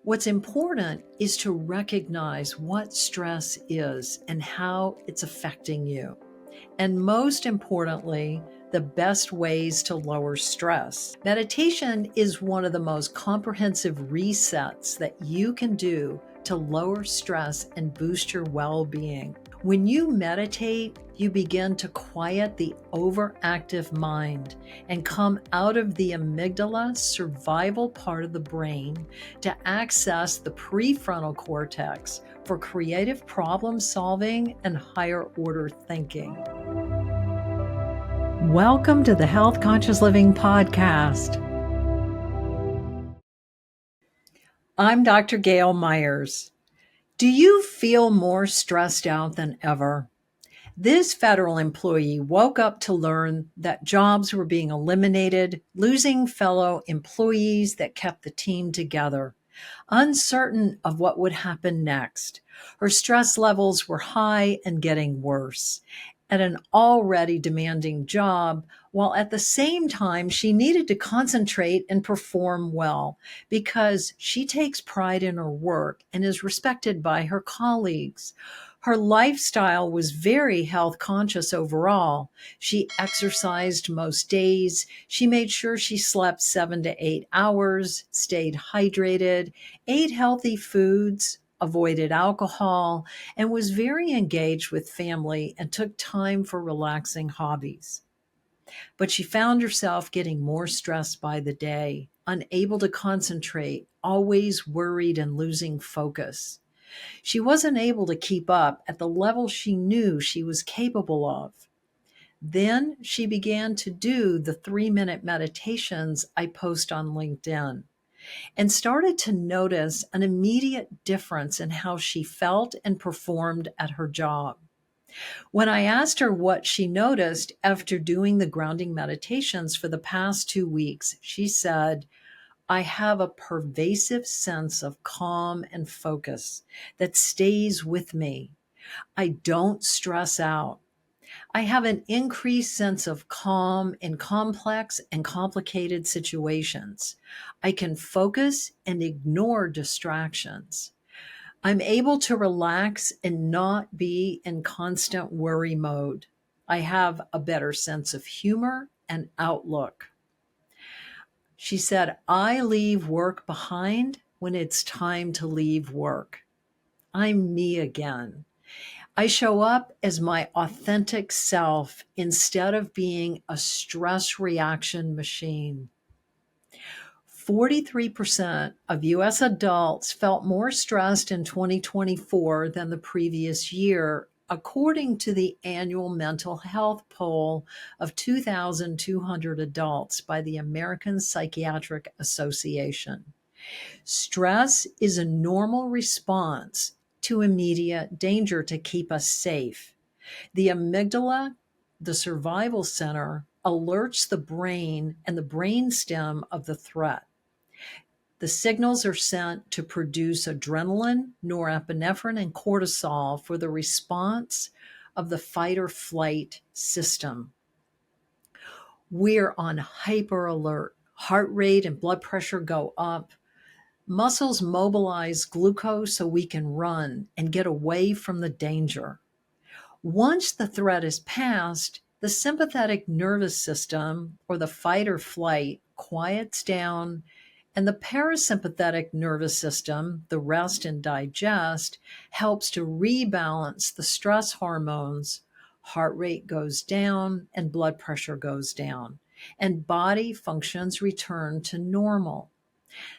What's important is to recognize what stress is and how it's affecting you. And most importantly, the best ways to lower stress. Meditation is one of the most comprehensive resets that you can do to lower stress and boost your well-being. When you meditate, you begin to quiet the overactive mind and come out of the amygdala survival part of the brain to access the prefrontal cortex for creative problem solving and higher order thinking. Welcome to the Health Conscious Living Podcast. I'm Dr. Gayle Myers. Do you feel more stressed out than ever? This federal employee woke up to learn that jobs were being eliminated, losing fellow employees that kept the team together. Uncertain of what would happen next, her stress levels were high and getting worse at an already demanding job, while at the same time she needed to concentrate and perform well because she takes pride in her work and is respected by her colleagues. Her lifestyle was very health conscious overall. She exercised most days. She made sure she slept 7 to 8 hours, stayed hydrated, ate healthy foods, avoided alcohol, and was very engaged with family and took time for relaxing hobbies. But she found herself getting more stressed by the day, unable to concentrate, always worried and losing focus. She wasn't able to keep up at the level she knew she was capable of. Then she began to do the 3-minute meditations I post on LinkedIn and started to notice an immediate difference in how she felt and performed at her job. When I asked her what she noticed after doing the grounding meditations for the past 2 weeks, she said, I have a pervasive sense of calm and focus that stays with me. I don't stress out. I have an increased sense of calm in complex and complicated situations. I can focus and ignore distractions. I'm able to relax and not be in constant worry mode. I have a better sense of humor and outlook. She said, I leave work behind when it's time to leave work. I'm me again. I show up as my authentic self instead of being a stress reaction machine. 43% of US adults felt more stressed in 2024 than the previous year, according to the annual mental health poll of 2,200 adults by the American Psychiatric Association. Stress is a normal response to immediate danger to keep us safe. The amygdala, the survival center, alerts the brain and the brainstem of the threat. The signals are sent to produce adrenaline, norepinephrine, and cortisol for the response of the fight or flight system. We're on hyper alert. Heart rate and blood pressure go up. Muscles mobilize glucose so we can run and get away from the danger. Once the threat is past, the sympathetic nervous system, or the fight or flight, quiets down, and the parasympathetic nervous system, the rest and digest, helps to rebalance the stress hormones. Heart rate goes down and blood pressure goes down, and body functions return to normal.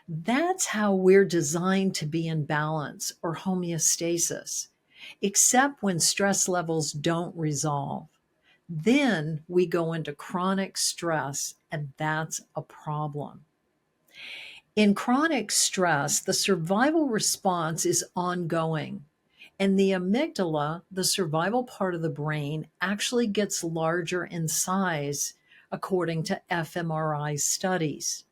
That's how we're designed to be in balance or homeostasis, except when stress levels don't resolve. Then we go into chronic stress, and that's a problem. In chronic stress, the survival response is ongoing, and the amygdala, the survival part of the brain, actually gets larger in size, according to fMRI studies.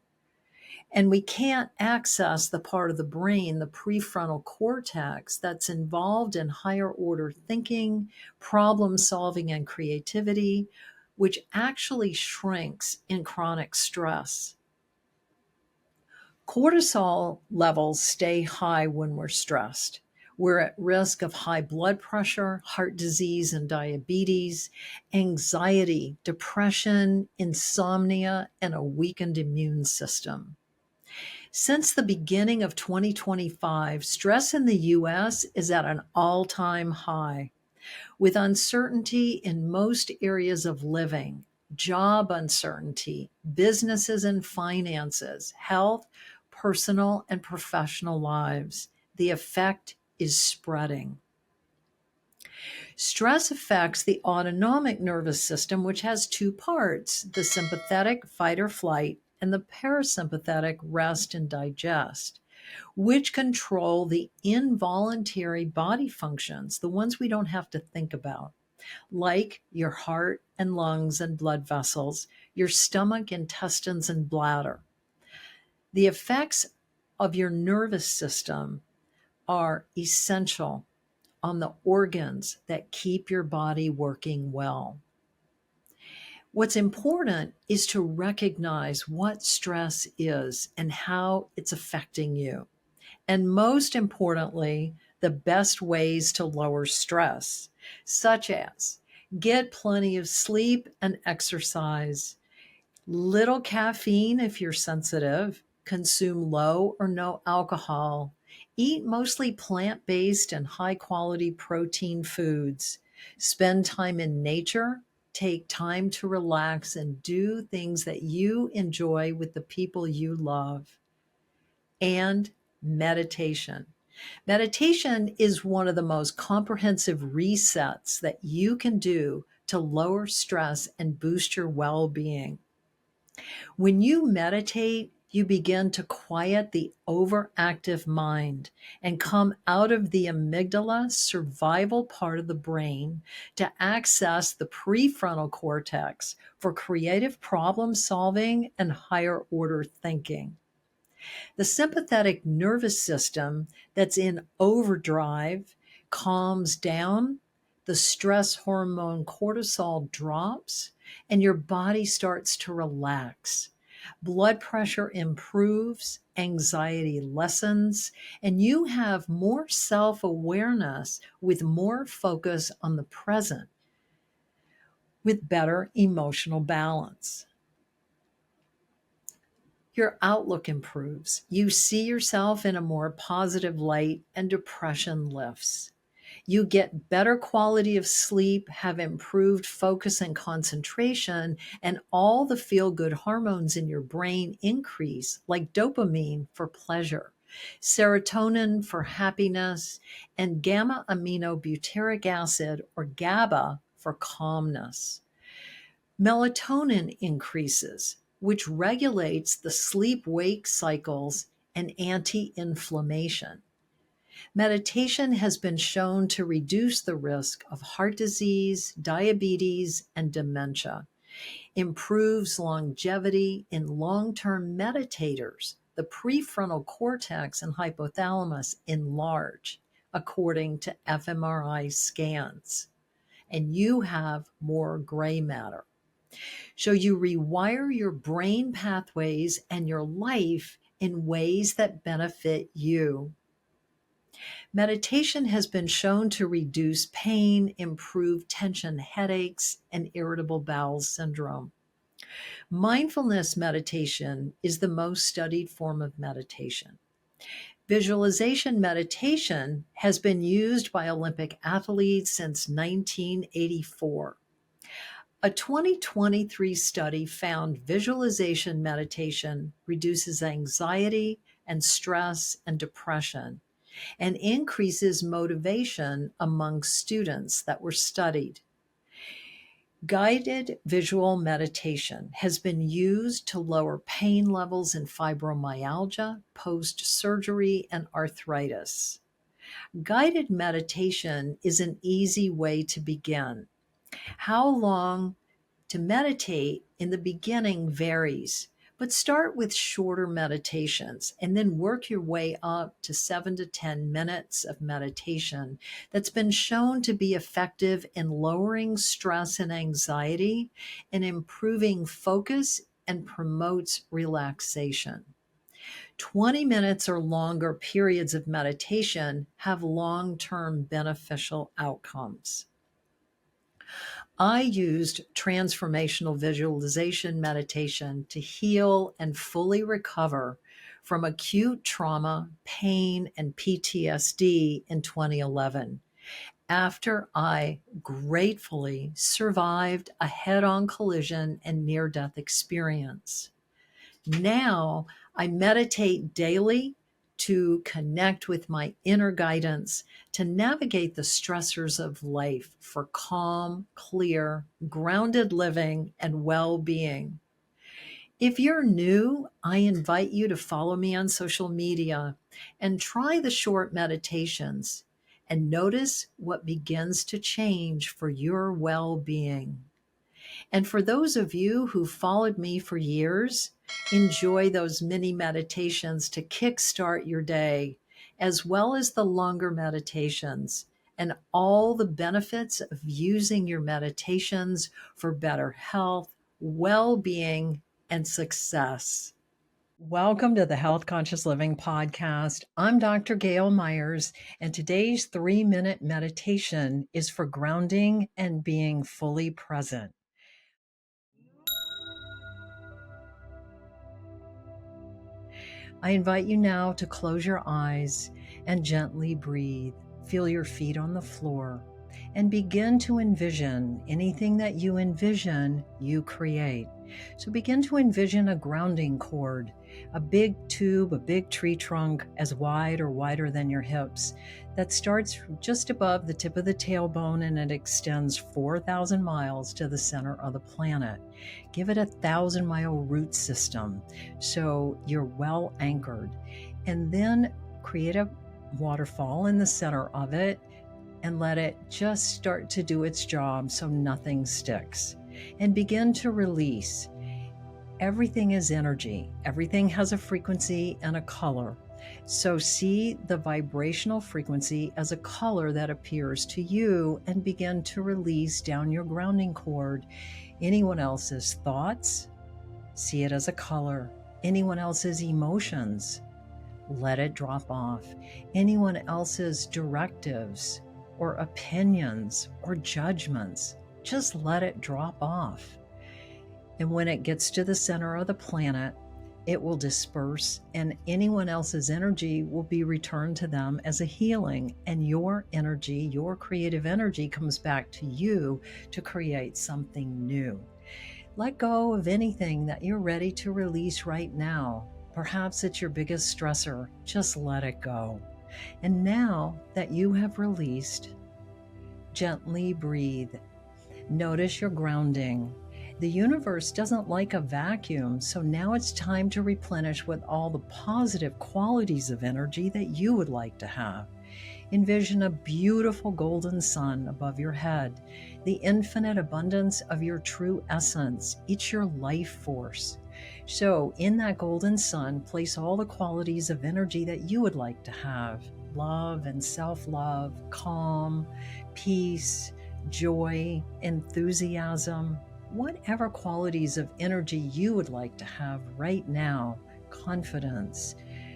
And we can't access the part of the brain, the prefrontal cortex, that's involved in higher order thinking, problem solving, and creativity, which actually shrinks in chronic stress. Cortisol levels stay high when we're stressed. We're at risk of high blood pressure, heart disease and diabetes, anxiety, depression, insomnia, and a weakened immune system. Since the beginning of 2025, stress in the US is at an all time high, with uncertainty in most areas of living, job uncertainty, businesses and finances, health, personal and professional lives. The effect is spreading. Stress affects the autonomic nervous system, which has two parts: the sympathetic fight or flight and the parasympathetic rest and digest, which control the involuntary body functions, the ones we don't have to think about, like your heart and lungs and blood vessels, your stomach, intestines, and bladder. The effects of your nervous system are essential on the organs that keep your body working well. What's important is to recognize what stress is and how it's affecting you. And most importantly, the best ways to lower stress, such as get plenty of sleep and exercise, little caffeine if you're sensitive, consume low or no alcohol, eat mostly plant based and high quality protein foods, spend time in nature, take time to relax, and do things that you enjoy with the people you love, and meditation. Meditation is one of the most comprehensive resets that you can do to lower stress and boost your well being. When you meditate, you begin to quiet the overactive mind and come out of the amygdala survival part of the brain to access the prefrontal cortex for creative problem solving and higher order thinking. The sympathetic nervous system that's in overdrive calms down, the stress hormone cortisol drops, and your body starts to relax. Blood pressure improves, anxiety lessens, and you have more self awareness with more focus on the present, with better emotional balance. Your outlook improves. You see yourself in a more positive light, and depression lifts. You get better quality of sleep, have improved focus and concentration, and all the feel good hormones in your brain increase, like dopamine for pleasure, serotonin for happiness, and gamma aminobutyric acid, or GABA, for calmness. Melatonin increases, which regulates the sleep wake cycles and anti inflammation. Meditation has been shown to reduce the risk of heart disease, diabetes, and dementia, improves longevity in long term meditators. The prefrontal cortex and hypothalamus enlarge according to fMRI scans, and you have more gray matter. So you rewire your brain pathways and your life in ways that benefit you. Meditation has been shown to reduce pain, improve tension headaches, and irritable bowel syndrome. Mindfulness meditation is the most studied form of meditation. Visualization meditation has been used by Olympic athletes since 1984. A 2023 study found visualization meditation reduces anxiety and stress and depression and increases motivation among students that were studied. Guided visual meditation has been used to lower pain levels in fibromyalgia, post-surgery, and arthritis. Guided meditation is an easy way to begin. How long to meditate in the beginning varies, but start with shorter meditations and then work your way up to 7 to 10 minutes of meditation that's been shown to be effective in lowering stress and anxiety and improving focus and promotes relaxation. 20 minutes or longer periods of meditation have long-term beneficial outcomes. I used transformational visualization meditation to heal and fully recover from acute trauma, pain, and PTSD in 2011 after I gratefully survived a head-on collision and near-death experience. Now I meditate daily to connect with my inner guidance, to navigate the stressors of life for calm, clear, grounded living and well-being. If you're new, I invite you to follow me on social media and try the short meditations and notice what begins to change for your well-being. And for those of you who followed me for years, enjoy those mini meditations to kickstart your day, as well as the longer meditations and all the benefits of using your meditations for better health, well-being, and success. Welcome to the Health Conscious Living Podcast. I'm Dr. Gayle Myers, and today's 3-minute meditation is for grounding and being fully present. I invite you now to close your eyes and gently breathe. Feel your feet on the floor and begin to envision anything that you envision, you create. So begin to envision a grounding cord, a big tube, a big tree trunk as wide or wider than your hips that starts just above the tip of the tailbone and it extends 4,000 miles to the center of the planet. Give it a 1,000-mile root system so you're well anchored. And then create a waterfall in the center of it and let it just start to do its job so nothing sticks. And begin to release. Everything is energy. Everything has a frequency and a color. So see the vibrational frequency as a color that appears to you and begin to release down your grounding cord anyone else's thoughts. See it as a color. Anyone else's emotions. Let it drop off. Anyone else's directives or opinions or judgments. Just let it drop off. And when it gets to the center of the planet, it will disperse and anyone else's energy will be returned to them as a healing. And your energy, your creative energy comes back to you to create something new. Let go of anything that you're ready to release right now. Perhaps it's your biggest stressor. Just let it go. And now that you have released, gently breathe. Notice your grounding. The universe doesn't like a vacuum, so now it's time to replenish with all the positive qualities of energy that you would like to have. Envision a beautiful golden sun above your head, the infinite abundance of your true essence. It's your life force. So in that golden sun, place all the qualities of energy that you would like to have. Love and self-love, calm, peace, joy, enthusiasm, whatever qualities of energy you would like to have right now, confidence,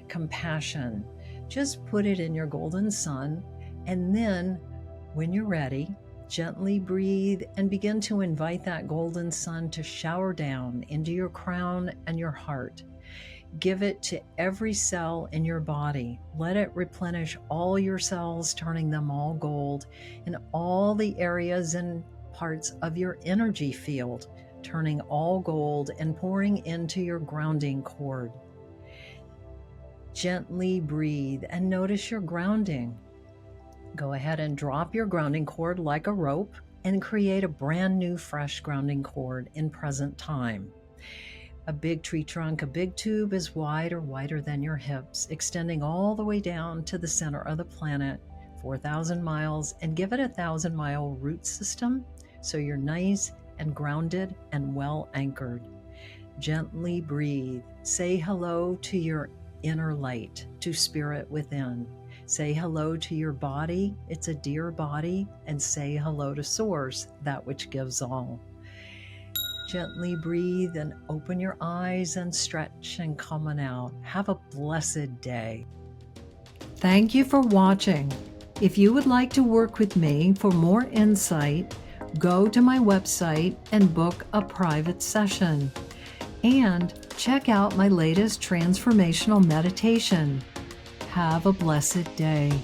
compassion, just put it in your golden sun. And then when you're ready, gently breathe and begin to invite that golden sun to shower down into your crown and your heart. Give it to every cell in your body. Let it replenish all your cells, turning them all gold, and all the areas and parts of your energy field, turning all gold and pouring into your grounding cord. Gently breathe and notice your grounding. Go ahead and drop your grounding cord like a rope and create a brand new fresh grounding cord in present time. A big tree trunk, a big tube is wide or wider than your hips, extending all the way down to the center of the planet, 4,000 miles, and give it a 1,000-mile root system so you're nice and grounded and well anchored. Gently breathe. Say hello to your inner light, to spirit within. Say hello to your body, it's a dear body, and say hello to Source, that which gives all. Gently breathe and open your eyes and stretch and come on out. Have a blessed day. Thank you for watching. If you would like to work with me for more insight, go to my website and book a private session. And check out my latest transformational meditation. Have a blessed day.